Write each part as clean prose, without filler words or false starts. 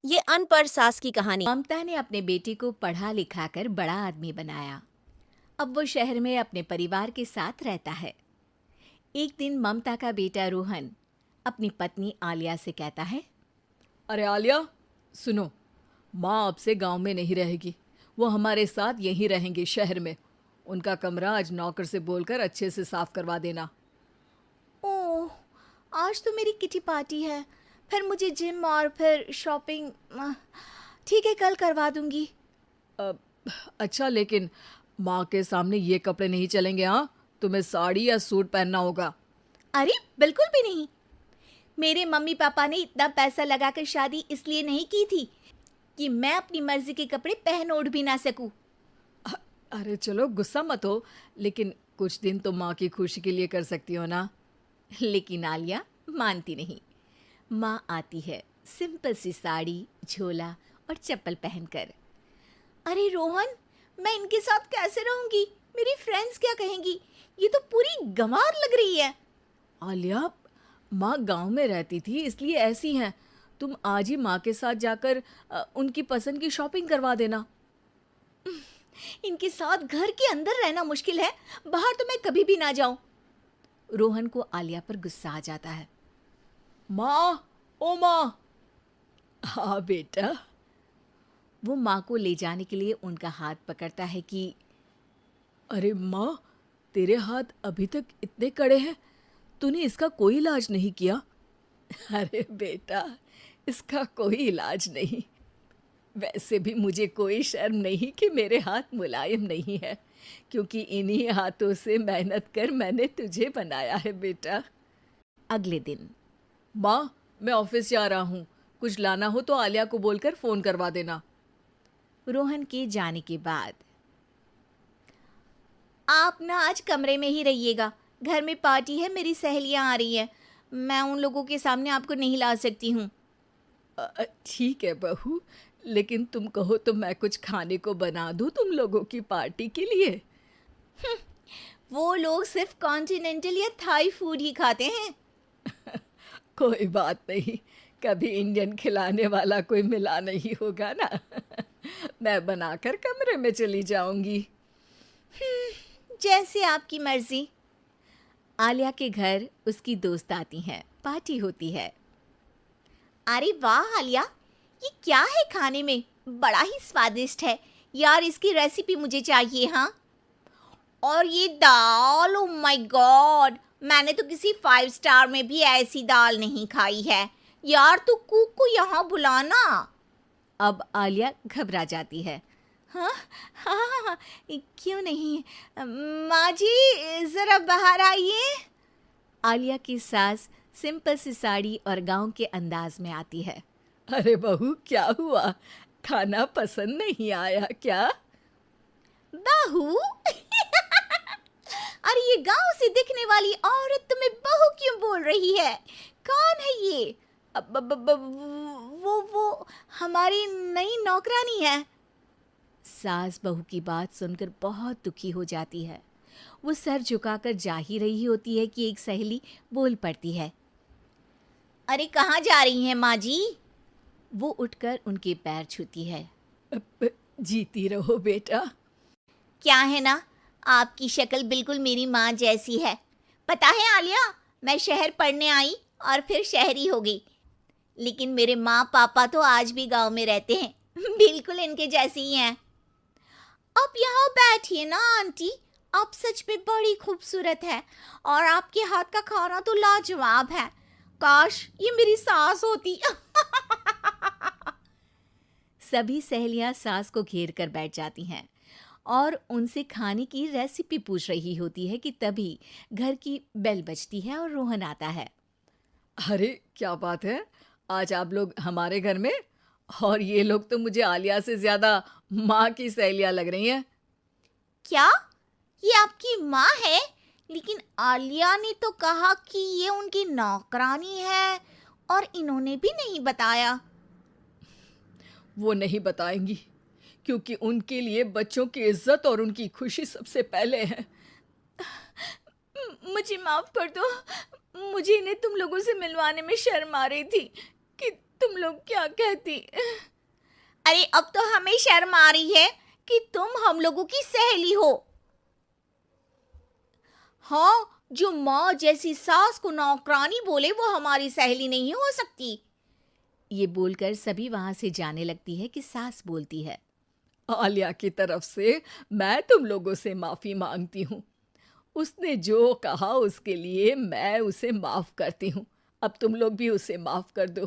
ये अनपढ़ सास की कहानी। ममता ने अपने बेटे को पढ़ा लिखा कर बड़ा आदमी बनाया। अब वो शहर में अपने परिवार के साथ रहता है। एक दिन ममता का बेटा रोहन अपनी पत्नी आलिया से कहता है, अरे आलिया, सुनो, माँ अब से गांव में नहीं रहेगी। वो हमारे साथ यहीं रहेंगी शहर में। उनका कमरा आज नौकर से बोलकर अच्छे से साफ करवा देना। ओह, आज तो मेरी किटी पार्टी है, फिर मुझे जिम और फिर शॉपिंग। ठीक है, कल करवा दूंगी। अ, अच्छा, लेकिन माँ के सामने ये कपड़े नहीं चलेंगे। हाँ, तुम्हें साड़ी या सूट पहनना होगा। अरे बिल्कुल भी नहीं। मेरे मम्मी पापा ने इतना पैसा लगाकर शादी इसलिए नहीं की थी कि मैं अपनी मर्जी के कपड़े पहन ओढ़ भी ना सकूं। अरे चलो, गुस्सा मत हो, लेकिन कुछ दिन तो माँ की खुशी के लिए कर सकती हो ना। लेकिन आलिया मानती नहीं। माँ आती है सिंपल सी साड़ी, झोला और चप्पल पहनकर। अरे रोहन, मैं इनके साथ कैसे रहूंगी? मेरी फ्रेंड्स क्या कहेंगी? ये तो पूरी गंवार लग रही है। आलिया, माँ गांव में रहती थी इसलिए ऐसी हैं। तुम आज ही माँ के साथ जाकर उनकी पसंद की शॉपिंग करवा देना। इनके साथ घर के अंदर रहना मुश्किल है, बाहर तो मैं कभी भी ना जाऊं। रोहन को आलिया पर गुस्सा आ जाता है। माँ, ओ माँ। हाँ बेटा। वो माँ को ले जाने के लिए उनका हाथ पकड़ता है कि अरे माँ, तेरे हाथ अभी तक इतने कड़े हैं, तूने इसका कोई इलाज नहीं किया? अरे बेटा, इसका कोई इलाज नहीं। वैसे भी मुझे कोई शर्म नहीं कि मेरे हाथ मुलायम नहीं है, क्योंकि इन्हीं हाथों से मेहनत कर मैंने तुझे बनाया है बेटा। अगले दिन माँ, मैं ऑफिस जा रहा हूँ। कुछ लाना हो तो आलिया को बोलकर फ़ोन करवा देना। रोहन के जाने के बाद, आप ना आज कमरे में ही रहिएगा, घर में पार्टी है, मेरी सहेलियां आ रही हैं, मैं उन लोगों के सामने आपको नहीं ला सकती हूँ। ठीक है बहू, लेकिन तुम कहो तो मैं कुछ खाने को बना दूँ तुम लोगों की पार्टी के लिए। वो लोग सिर्फ कॉन्टिनेंटल या थाई फूड ही खाते हैं। कोई बात नहीं, कभी इंडियन खिलाने वाला कोई मिला नहीं होगा ना। मैं बनाकर कमरे में चली जाऊंगी। जैसे आपकी मर्जी। आलिया के घर उसकी दोस्त आती हैं, पार्टी होती है। अरे वाह आलिया, ये क्या है खाने में? बड़ा ही स्वादिष्ट है यार, इसकी रेसिपी मुझे चाहिए। हाँ, और ये दाल, ओ माय गॉड, मैंने तो किसी 5 स्टार में भी ऐसी दाल नहीं खाई है यार। तू कुक को यहाँ बुलाना। अब आलिया घबरा जाती है। हाँ हाँ हाँ, क्यों नहीं। माँ जी ज़रा बाहर आइए। आलिया की सास सिंपल सी साड़ी और गांव के अंदाज में आती है। अरे बहू, क्या हुआ? खाना पसंद नहीं आया क्या? बहू? अरे ये गांव से दिखने वाली औरत तुम्हें बहू क्यों बोल रही है? कौन है ये? वो हमारी नई नौकरानी है। सास बहू की बात सुनकर बहुत दुखी हो जाती है। वो सर झुकाकर जा ही रही होती है कि एक सहेली बोल पड़ती है। अरे कहाँ जा रही हैं माँ जी? वो उठकर उनके पैर छूती है। जीती रहो बेटा। क्या है ना, आपकी शक्ल बिल्कुल मेरी माँ जैसी है। पता है आलिया, मैं शहर पढ़ने आई और फिर शहरी हो गई, लेकिन मेरे माँ पापा तो आज भी गांव में रहते हैं, बिल्कुल इनके जैसे ही हैं। आप यहाँ बैठिए ना आंटी, आप सच में बड़ी खूबसूरत है और आपके हाथ का खाना तो लाजवाब है। काश ये मेरी सास होती। सभी सहेलियां सास को घेर कर बैठ जाती हैं और उनसे खाने की रेसिपी पूछ रही होती है कि तभी घर की बेल बजती है और रोहन आता है। अरे क्या बात है, आज आप लोग हमारे घर में? और ये लोग तो मुझे आलिया से ज्यादा माँ की सहेलियाँ लग रही हैं। क्या ये आपकी माँ है? लेकिन आलिया ने तो कहा कि ये उनकी नौकरानी है और इन्होंने भी नहीं बताया। वो नहीं बताएंगी, क्योंकि उनके लिए बच्चों की इज्जत और उनकी खुशी सबसे पहले है। मुझे माफ कर दो, मुझे इन्हें तुम लोगों से मिलवाने में शर्म आ रही थी कि तुम लोग क्या कहती? अरे अब तो हमें शर्म आ रही है कि तुम हम लोगों की सहेली हो। हाँ, जो माँ जैसी सास को नौकरानी बोले वो हमारी सहेली नहीं हो सकती। ये बोलकर सभी वहां से जाने लगती है कि सास बोलती है, आलिया की तरफ से मैं तुम लोगों से माफ़ी मांगती हूँ। उसने जो कहा उसके लिए मैं उसे माफ़ करती हूँ। अब तुम लोग भी उसे माफ़ कर दो,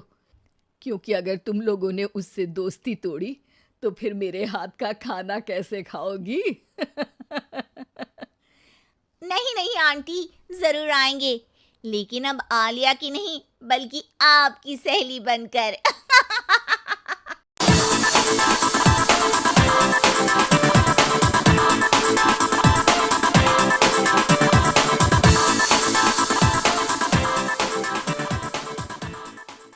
क्योंकि अगर तुम लोगों ने उससे दोस्ती तोड़ी तो फिर मेरे हाथ का खाना कैसे खाओगी? नहीं नहीं आंटी, जरूर आएंगे, लेकिन अब आलिया की नहीं बल्कि आपकी सहेली बनकर।